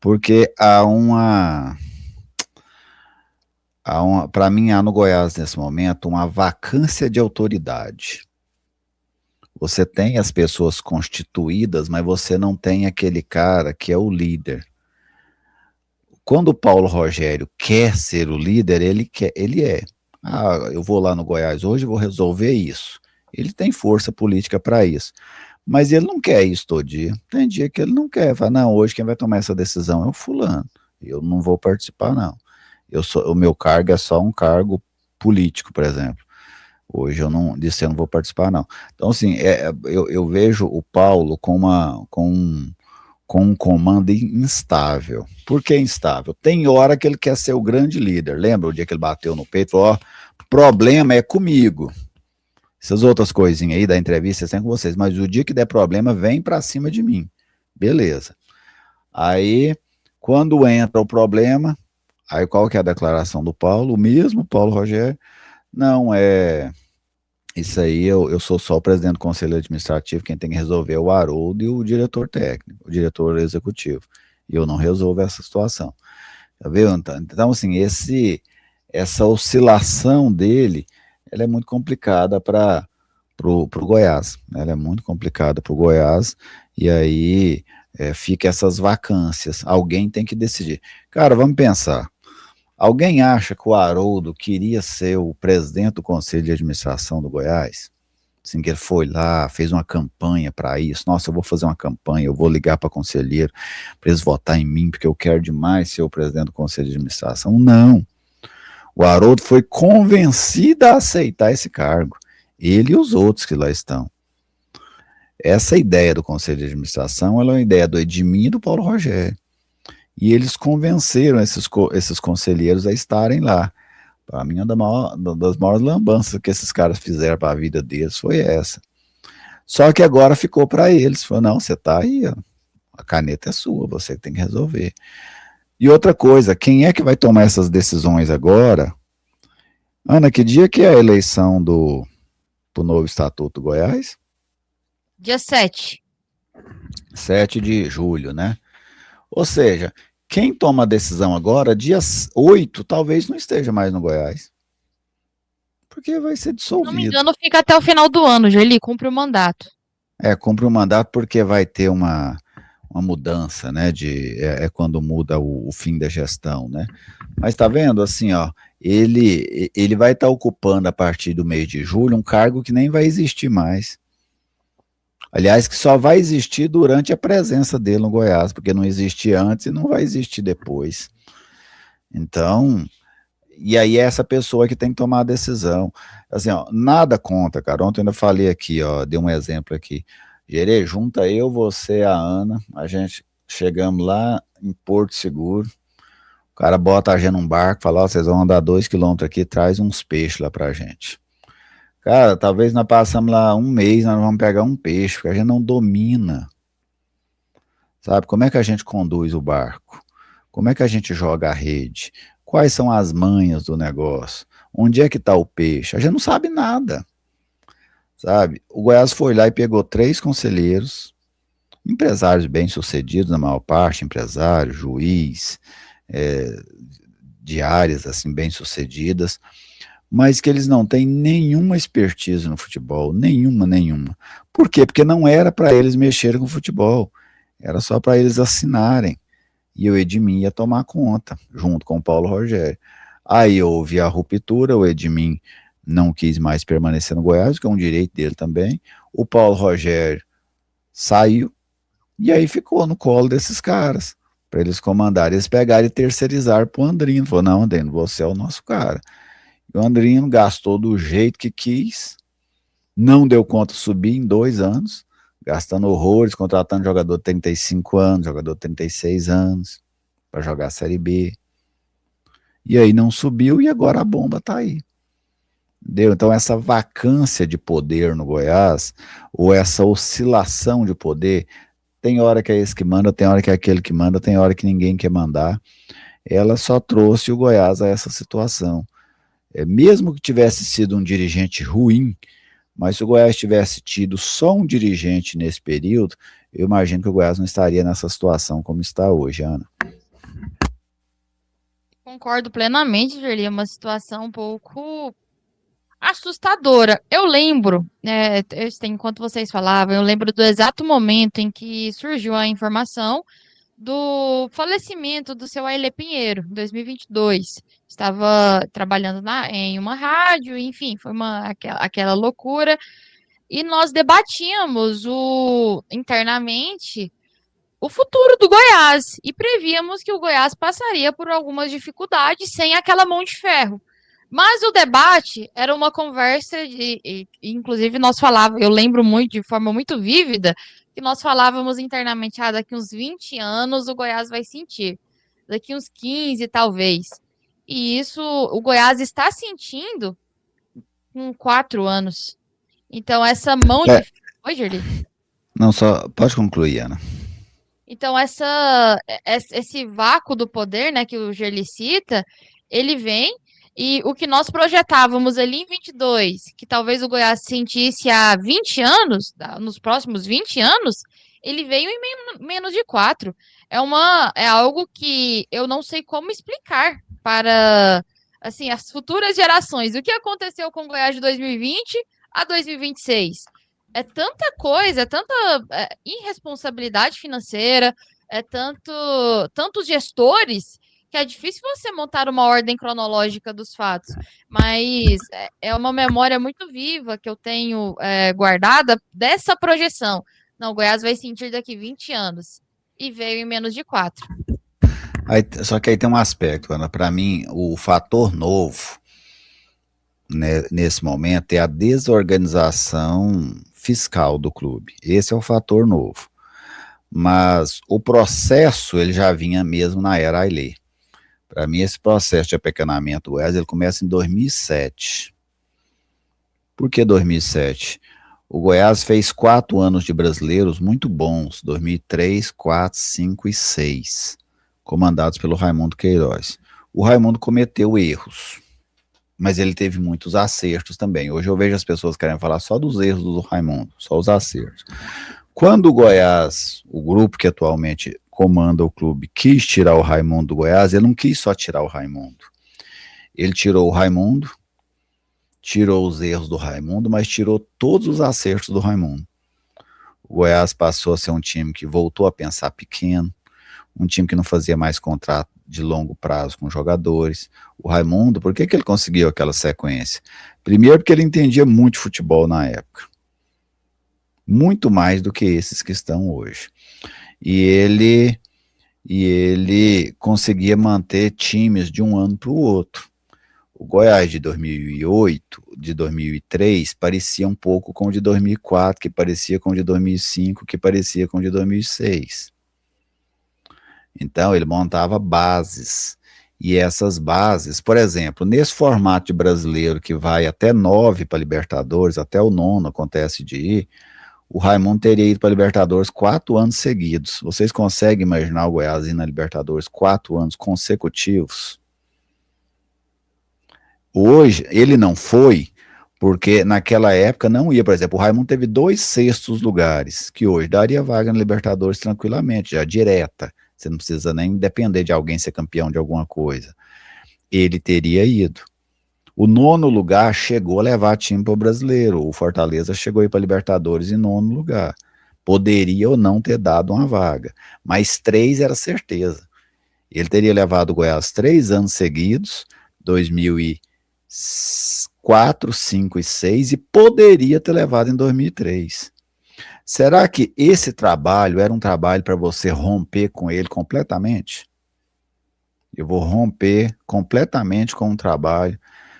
Porque para mim, há no Goiás, nesse momento, uma vacância de autoridade. Você tem as pessoas constituídas, mas você não tem aquele cara que é o líder. Quando o Paulo Rogério quer ser o líder, ele é. Ah, eu vou lá no Goiás hoje e vou resolver isso. Ele tem força política para isso. Mas ele não quer isso todo dia. Tem dia que ele não quer. Fala, não, hoje quem vai tomar essa decisão é o fulano. Eu não vou participar, não. O meu cargo é só um cargo político, por exemplo. Hoje eu não disse, eu não vou participar, não. Então, assim, eu vejo o Paulo com um comando instável. Por que instável? Tem hora que ele quer ser o grande líder. Lembra o dia que ele bateu no peito e falou, ó, problema é comigo. Essas outras coisinhas aí da entrevista tem com vocês, mas o dia que der problema, vem para cima de mim. Beleza. Aí, quando entra o problema, aí qual que é a declaração do Paulo? O mesmo Paulo Rogério, não, isso aí eu sou só o presidente do conselho administrativo, quem tem que resolver é o Haroldo e o diretor técnico, o diretor executivo. E eu não resolvo essa situação. Tá vendo? Então, assim, essa oscilação dele, ela é muito complicada para o Goiás. Ela é muito complicada para o Goiás, e aí fica essas vacâncias. Alguém tem que decidir. Cara, vamos pensar. Alguém acha que o Haroldo queria ser o presidente do Conselho de Administração do Goiás? Assim, que ele foi lá, fez uma campanha para isso. Nossa, eu vou fazer uma campanha, eu vou ligar para conselheiro para eles votarem em mim, porque eu quero demais ser o presidente do Conselho de Administração. Não. O Haroldo foi convencido a aceitar esse cargo. Ele e os outros que lá estão. Essa ideia do Conselho de Administração, ela é uma ideia do Edmir e do Paulo Rogério. E eles convenceram esses conselheiros a estarem lá. Para mim, uma das maiores lambanças que esses caras fizeram para a vida deles foi essa. Só que agora ficou para eles. Falou, não, você está aí, ó, a caneta é sua, você tem que resolver. E outra coisa, quem é que vai tomar essas decisões agora? Ana, que dia que é a eleição do novo Estatuto do Goiás? Dia 7. 7 de julho, né? Ou seja, quem toma a decisão agora, dia 8, talvez não esteja mais no Goiás. Porque vai ser dissolvido. Se não me engano, fica até o final do ano, Geli, cumpre o mandato. Cumpre o mandato porque vai ter uma mudança, né? Quando muda o fim da gestão, né? Mas tá vendo, assim, ó, ele vai estar ocupando a partir do mês de julho um cargo que nem vai existir mais. Aliás, que só vai existir durante a presença dele no Goiás, porque não existia antes e não vai existir depois. Então, e aí é essa pessoa que tem que tomar a decisão. Assim, ó, nada conta, cara. Ontem eu ainda falei aqui, ó, dei um exemplo aqui. Gerê, junta eu, você, a Ana, a gente chegamos lá em Porto Seguro, o cara bota a gente num barco, fala, ó, vocês vão andar 2 quilômetros aqui, traz uns peixes lá pra gente. Cara, talvez nós passamos lá um mês, nós vamos pegar um peixe, porque a gente não domina. Sabe, como é que a gente conduz o barco? Como é que a gente joga a rede? Quais são as manhas do negócio? Onde é que está o peixe? A gente não sabe nada, sabe? O Goiás foi lá e pegou 3 conselheiros, empresários bem-sucedidos, na maior parte, empresário, juiz, de áreas assim bem-sucedidas, mas que eles não têm nenhuma expertise no futebol, nenhuma. Por quê? Porque não era para eles mexerem com futebol, era só para eles assinarem. E o Edmin ia tomar conta, junto com o Paulo Rogério. Aí houve a ruptura, o Edmin não quis mais permanecer no Goiás, que é um direito dele também. O Paulo Rogério saiu, e aí ficou no colo desses caras, para eles comandarem. Eles pegaram e terceirizaram para o Andrino. Falou, não, Andrino, você é o nosso cara. E o Andrino gastou do jeito que quis, não deu conta de subir em 2 anos, gastando horrores, contratando jogador de 35 anos, jogador de 36 anos, para jogar a Série B. E aí não subiu e agora a bomba está aí. Entendeu? Então essa vacância de poder no Goiás, ou essa oscilação de poder, tem hora que é esse que manda, tem hora que é aquele que manda, tem hora que ninguém quer mandar, ela só trouxe o Goiás a essa situação. Mesmo que tivesse sido um dirigente ruim, mas se o Goiás tivesse tido só um dirigente nesse período, eu imagino que o Goiás não estaria nessa situação como está hoje, Ana. Concordo plenamente, Gerli, é uma situação um pouco assustadora. Eu lembro, enquanto vocês falavam, eu lembro do exato momento em que surgiu a informação do falecimento do seu Ailê Pinheiro, em 2022. Estava trabalhando em uma rádio, enfim, foi aquela loucura. E nós debatíamos internamente o futuro do Goiás e prevíamos que o Goiás passaria por algumas dificuldades sem aquela mão de ferro. Mas o debate era uma conversa inclusive nós falávamos, eu lembro muito, de forma muito vívida, que nós falávamos internamente, daqui uns 20 anos o Goiás vai sentir, daqui uns 15 talvez. E isso o Goiás está sentindo com 4 anos. Então essa mão de... Oi, Gerli? Não, só pode concluir, Ana. Então, esse vácuo do poder, né, que o Gerli cita, ele vem, e o que nós projetávamos ali em 22, que talvez o Goiás sentisse há 20 anos, nos próximos 20 anos, ele veio em menos de 4. É algo que eu não sei como explicar para, assim, as futuras gerações. O que aconteceu com o Goiás de 2020 a 2026? É tanta coisa, é tanta irresponsabilidade financeira, tantos gestores, que é difícil você montar uma ordem cronológica dos fatos. Mas é uma memória muito viva que eu tenho guardada dessa projeção. Não, o Goiás vai sentir daqui 20 anos. E veio em menos de 4. Só que aí tem um aspecto, Ana, para mim, o fator novo, né, nesse momento é a desorganização fiscal do clube. Esse é o fator novo. Mas o processo, ele já vinha mesmo na era Ailê. Para mim, esse processo de apequenamento do Goiás, ele começa em 2007. Por que 2007? O Goiás fez 4 anos de brasileiros muito bons, 2003, 4, 5 e 6, comandados pelo Raimundo Queiroz. O Raimundo cometeu erros, mas ele teve muitos acertos também. Hoje eu vejo as pessoas querendo falar só dos erros do Raimundo, só os acertos. Quando o Goiás, o grupo que atualmente comanda o clube, quis tirar o Raimundo do Goiás, ele não quis só tirar o Raimundo. Ele tirou o Raimundo, tirou os erros do Raimundo, mas tirou todos os acertos do Raimundo. O Goiás passou a ser um time que voltou a pensar pequeno, um time que não fazia mais contrato de longo prazo com jogadores. O Raimundo, por que ele conseguiu aquela sequência? Primeiro porque ele entendia muito futebol na época. Muito mais do que esses que estão hoje. E ele conseguia manter times de um ano para o outro. O Goiás de 2008, de 2003, parecia um pouco com o de 2004, que parecia com o de 2005, que parecia com o de 2006. Então, ele montava bases. E essas bases, por exemplo, nesse formato de brasileiro que vai até 9 para Libertadores, até o 9 acontece de ir, o Raimundo teria ido para a Libertadores 4 anos seguidos. Vocês conseguem imaginar o Goiás ir na Libertadores 4 anos consecutivos? Hoje, ele não foi, porque naquela época não ia, por exemplo, o Raimundo teve 2 sextos lugares, que hoje daria vaga na Libertadores tranquilamente, já direta. Você não precisa nem depender de alguém ser campeão de alguma coisa. Ele teria ido. O 9º lugar chegou a levar time para o brasileiro. O Fortaleza chegou a ir para a Libertadores em 9º lugar. Poderia ou não ter dado uma vaga. Mas 3 era certeza. Ele teria levado o Goiás 3 anos seguidos, 2004, 5 e 6, e poderia ter levado em 2003. Será que esse trabalho era um trabalho para você romper com ele completamente? Eu vou romper completamente com o trabalho,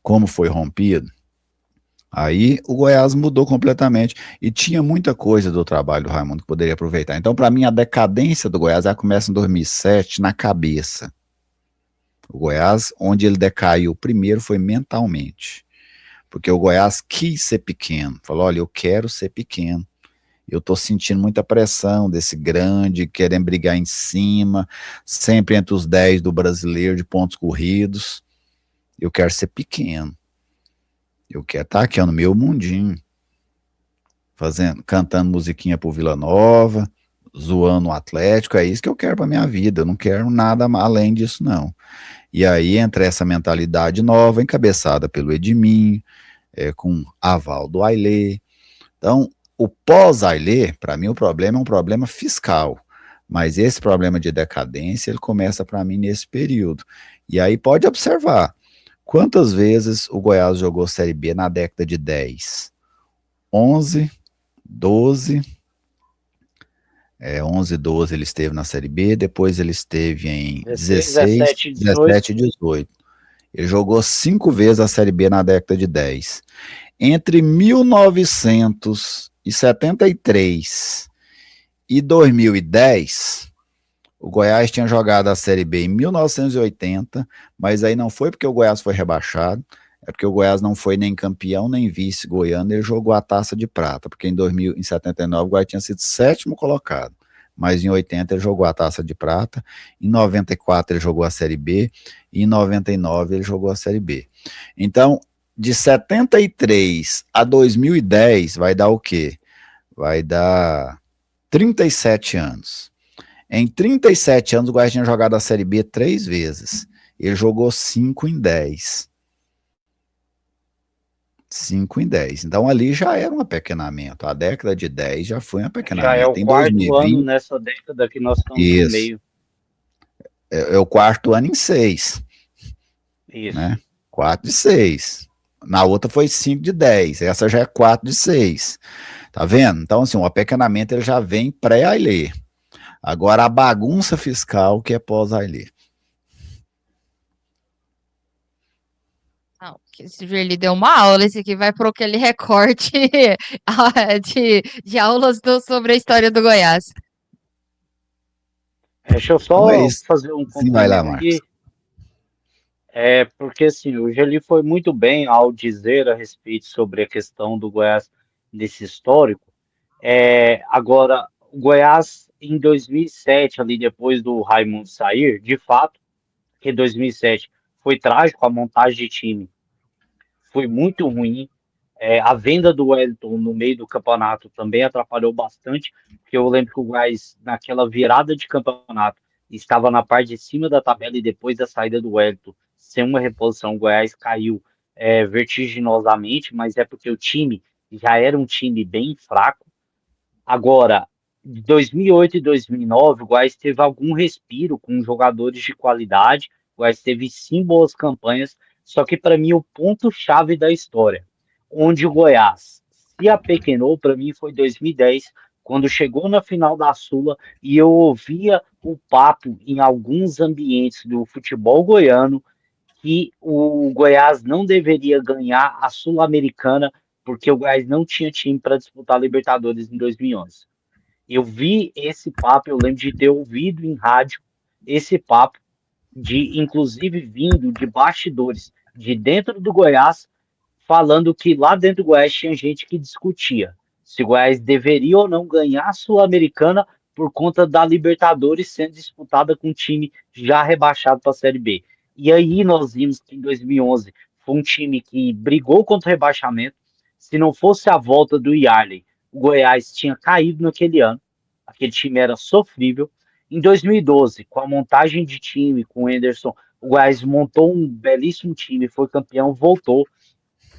como foi rompido. Aí o Goiás mudou completamente e tinha muita coisa do trabalho do Raimundo que poderia aproveitar. Então, para mim, a decadência do Goiás começa em 2007 na cabeça. O Goiás, onde ele decaiu primeiro foi mentalmente, porque o Goiás quis ser pequeno. Falou, olha, eu quero ser pequeno. Eu estou sentindo muita pressão desse grande, querendo brigar em cima, sempre entre os 10 do brasileiro de pontos corridos. Eu quero ser pequeno. Eu quero estar aqui no meu mundinho, cantando musiquinha pro Vila Nova, zoando o Atlético, é isso que eu quero para minha vida, eu não quero nada além disso, não. E aí entra essa mentalidade nova, encabeçada pelo Edminho, com aval do Ailê. Então, o pós-Ailê, para mim, o problema é um problema fiscal. Mas esse problema de decadência, ele começa para mim nesse período. E aí pode observar, quantas vezes o Goiás jogou Série B na década de 10? 11, 12, 11, 12 ele esteve na Série B, depois ele esteve em 16, 17 e 18. Ele jogou 5 vezes a Série B na década de 10. Entre 1973 e 2010, o Goiás tinha jogado a Série B em 1980, mas aí não foi porque o Goiás foi rebaixado, é porque o Goiás não foi nem campeão nem vice goiano, ele jogou a Taça de Prata, porque em 79 o Goiás tinha sido 7º colocado, mas em 80 ele jogou a Taça de Prata, em 94 ele jogou a Série B, e em 99 ele jogou a Série B. Então, de 73 a 2010 vai dar o quê? Vai dar 37 anos. Em 37 anos o Goiás tinha jogado a Série B 3 vezes. Ele jogou 5 em 10. 5 em 10. Então ali já era um apequenamento. A década de 10 já foi um apequenamento. Já é o em quarto 2020, ano nessa década que nós estamos no isso. meio. É o quarto ano em 6. Isso. Né? 4 de 6. Na outra foi 5 de 10. Essa já é 4 de 6. Tá vendo? Então, assim, o apequenamento ele já vem pré-Ailê. Agora a bagunça fiscal que é pós-Ailê. Não, esse Joeli deu uma aula, esse aqui vai para aquele recorte de aulas sobre a história do Goiás. Deixa eu só fazer um Sim, vai lá, complemento Marcos. aqui. Porque assim, o Geli foi muito bem ao dizer a respeito sobre a questão do Goiás desse histórico. Agora, o Goiás em 2007, ali depois do Raimundo sair, de fato, que 2007 foi trágico, a montagem de time foi muito ruim. A venda do Wellington no meio do campeonato também atrapalhou bastante, porque eu lembro que o Goiás, naquela virada de campeonato, estava na parte de cima da tabela e depois da saída do Wellington, sem uma reposição, o Goiás caiu vertiginosamente, mas é porque o time já era um time bem fraco. Agora, de 2008 e 2009, o Goiás teve algum respiro com jogadores de qualidade, o Goiás teve sim boas campanhas, só que para mim o ponto-chave da história, onde o Goiás se apequenou, para mim foi 2010, quando chegou na final da Sula e eu ouvia o papo em alguns ambientes do futebol goiano que o Goiás não deveria ganhar a Sul-Americana porque o Goiás não tinha time para disputar a Libertadores em 2011. Eu vi esse papo, eu lembro de ter ouvido em rádio esse papo, inclusive vindo de bastidores de dentro do Goiás, falando que lá dentro do Goiás tinha gente que discutia se o Goiás deveria ou não ganhar a Sul-Americana por conta da Libertadores sendo disputada com um time já rebaixado para a Série B. E aí nós vimos que em 2011 foi um time que brigou contra o rebaixamento. Se não fosse a volta do Yarley, o Goiás tinha caído naquele ano. Aquele time era sofrível. Em 2012, com a montagem de time, com o Henderson, o Goiás montou um belíssimo time, foi campeão, voltou.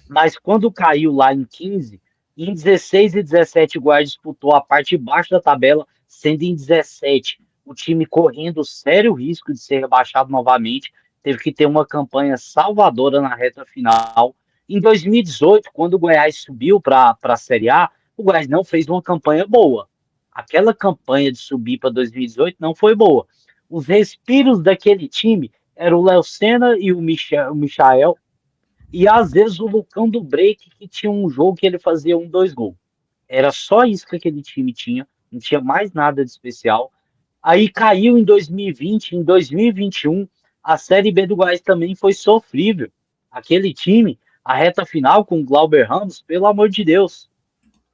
Mas quando caiu lá em 15, em 16 e 17 o Goiás disputou a parte de baixo da tabela, sendo em 17 o time correndo sério risco de ser rebaixado novamente, teve que ter uma campanha salvadora na reta final. Em 2018, quando o Goiás subiu para a Série A, o Goiás não fez uma campanha boa. Aquela campanha de subir para 2018 não foi boa. Os respiros daquele time eram o Léo Senna e o Michael, e às vezes o Lucão do Break, que tinha um jogo que ele fazia 2 gols. Era só isso que aquele time tinha, não tinha mais nada de especial. Aí caiu em 2020, em 2021, a Série B do Goiás também foi sofrível. Aquele time, a reta final com o Glauber Ramos, pelo amor de Deus.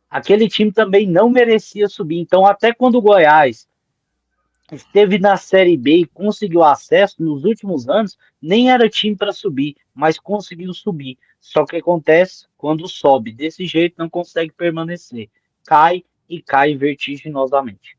Aquele time também não merecia subir. Então, até quando o Goiás esteve na Série B e conseguiu acesso nos últimos anos, nem era time para subir, mas conseguiu subir. Só que acontece, quando sobe desse jeito, não consegue permanecer. Cai e cai vertiginosamente.